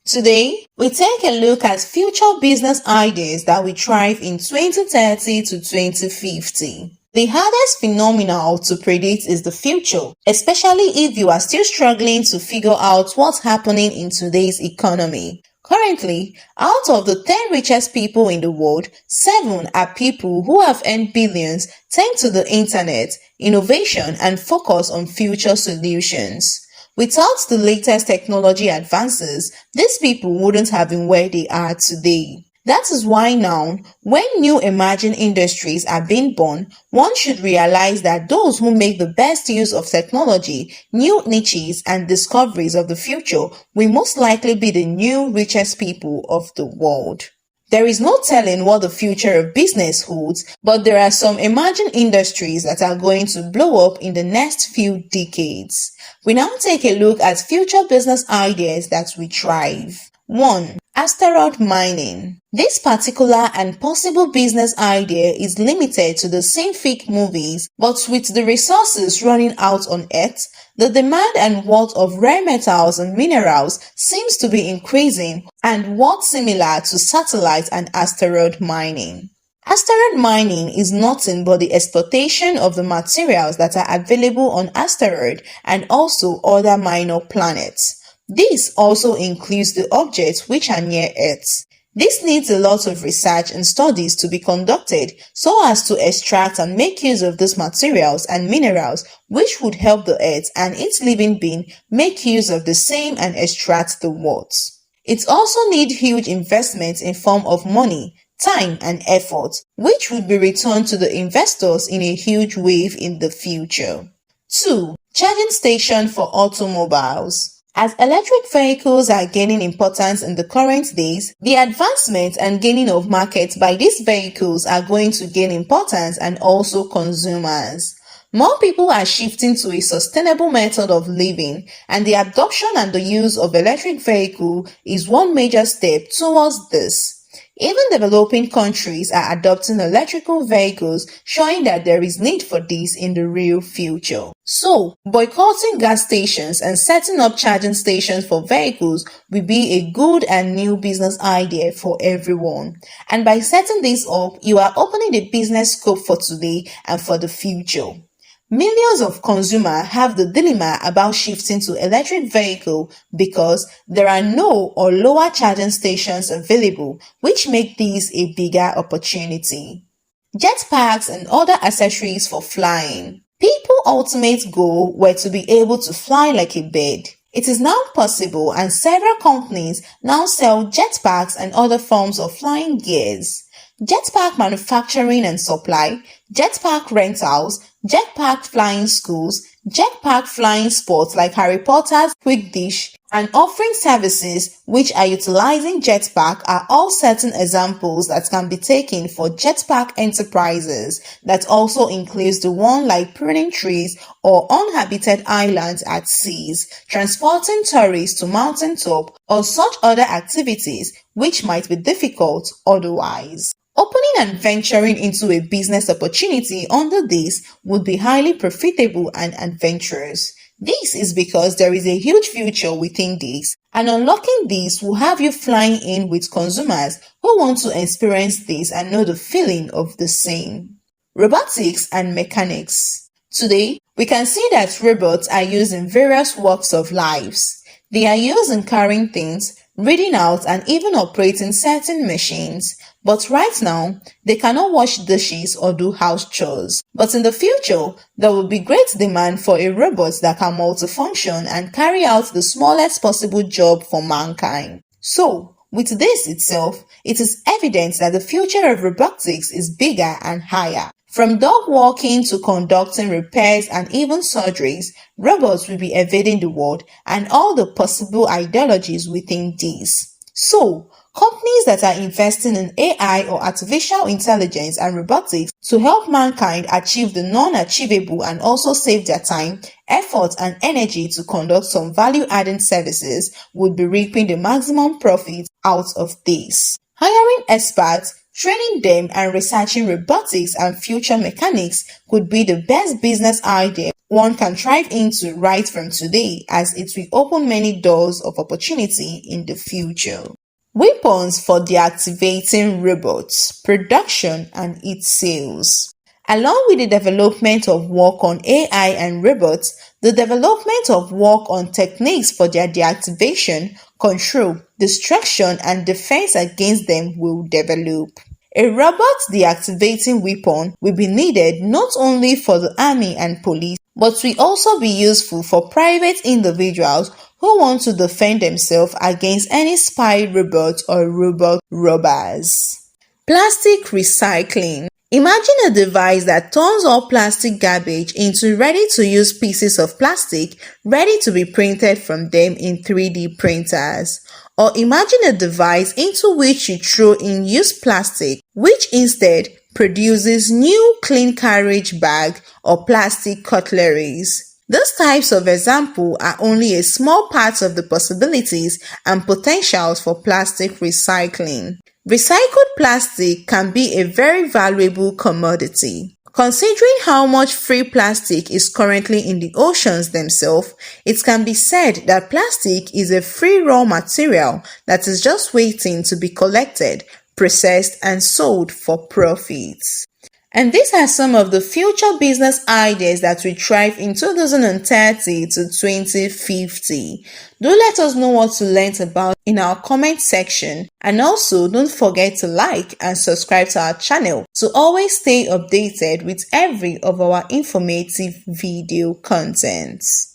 Today, we take a look at future business ideas that will thrive in 2030 to 2050. The hardest phenomenon to predict is the future, especially if you are still struggling to figure out what's happening in today's economy. Currently, out of the 10 richest people in the world, 7 are people who have earned billions thanks to the internet, innovation, and focus on future solutions. Without the latest technology advances, these people wouldn't have been where they are today. That is why now, when new emerging industries are being born, one should realize that those who make the best use of technology, new niches, and discoveries of the future will most likely be the new richest people of the world. There is no telling what the future of business holds, but there are some emerging industries that are going to blow up in the next few decades. We now take a look at future business ideas that will thrive. 1. Asteroid mining. This particular and possible business idea is limited to the scientific movies, but with the resources running out on Earth, the demand and worth of rare metals and minerals seems to be increasing and worth similar to satellite and asteroid mining. Asteroid mining is nothing but the exploitation of the materials that are available on asteroids and also other minor planets. This also includes the objects which are near Earth. This needs a lot of research and studies to be conducted so as to extract and make use of these materials and minerals which would help the Earth and its living being make use of the same and extract the worth. It also needs huge investments in form of money, time and effort, which would be returned to the investors in a huge wave in the future. 2. Charging station for automobiles. As electric vehicles are gaining importance in the current days, the advancement and gaining of markets by these vehicles are going to gain importance and also consumers. More people are shifting to a sustainable method of living, and the adoption and the use of electric vehicle is one major step towards this. Even developing countries are adopting electrical vehicles, showing that there is need for this in the real future. So, boycotting gas stations and setting up charging stations for vehicles will be a good and new business idea for everyone. And by setting this up, you are opening the business scope for today and for the future. Millions of consumers have the dilemma about shifting to electric vehicle because there are no or lower charging stations available, which make this a bigger opportunity. Jetpacks and other accessories for flying. People's ultimate goal were to be able to fly like a bird. It is now possible, and several companies now sell jetpacks and other forms of flying gears. Jetpack manufacturing and supply, jetpack rentals, jetpack flying schools, jetpack flying sports like Harry Potter's Quick Dish, and offering services which are utilizing jetpack are all certain examples that can be taken for jetpack enterprises. That also includes the one like pruning trees or uninhabited islands at seas, transporting tourists to mountaintop, or such other activities which might be difficult otherwise. Opening and venturing into a business opportunity under this would be highly profitable and adventurous. This is because there is a huge future within this, and unlocking this will have you flying in with consumers who want to experience this and know the feeling of the same. Robotics and mechanics. Today, we can see that robots are used in various walks of lives. They are used in carrying things, reading out, and even operating certain machines. But right now, they cannot wash dishes or do house chores. But in the future, there will be great demand for a robot that can multifunction and carry out the smallest possible job for mankind. So, with this itself, it is evident that the future of robotics is bigger and higher. From dog walking to conducting repairs and even surgeries, robots will be evading the world and all the possible ideologies within this. So, companies that are investing in AI or artificial intelligence and robotics to help mankind achieve the non-achievable and also save their time, effort, and energy to conduct some value-adding services would be reaping the maximum profit out of this. Hiring experts, training them, and researching robotics and future mechanics could be the best business idea one can thrive into right from today, as it will open many doors of opportunity in the future. Weapons for deactivating robots, production and its sales. Along with the development of work on AI and robots, the development of work on techniques for their deactivation, control, destruction, and defense against them will develop. A robot deactivating weapon will be needed not only for the army and police, but will also be useful for private individuals who want to defend themselves against any spy robot or robot robbers. Plastic recycling. Imagine a device that turns all plastic garbage into ready-to-use pieces of plastic ready to be printed from them in 3D printers. Or imagine a device into which you throw in used plastic, which instead produces new clean carriage bag or plastic cutleries. These types of examples are only a small part of the possibilities and potentials for plastic recycling. Recycled plastic can be a very valuable commodity. Considering how much free plastic is currently in the oceans themselves, it can be said that plastic is a free raw material that is just waiting to be collected, processed, and sold for profits. And these are some of the future business ideas that will thrive in 2030 to 2050. Do let us know what you learned about in our comment section, and also don't forget to like and subscribe to our channel to always stay updated with every of our informative video contents.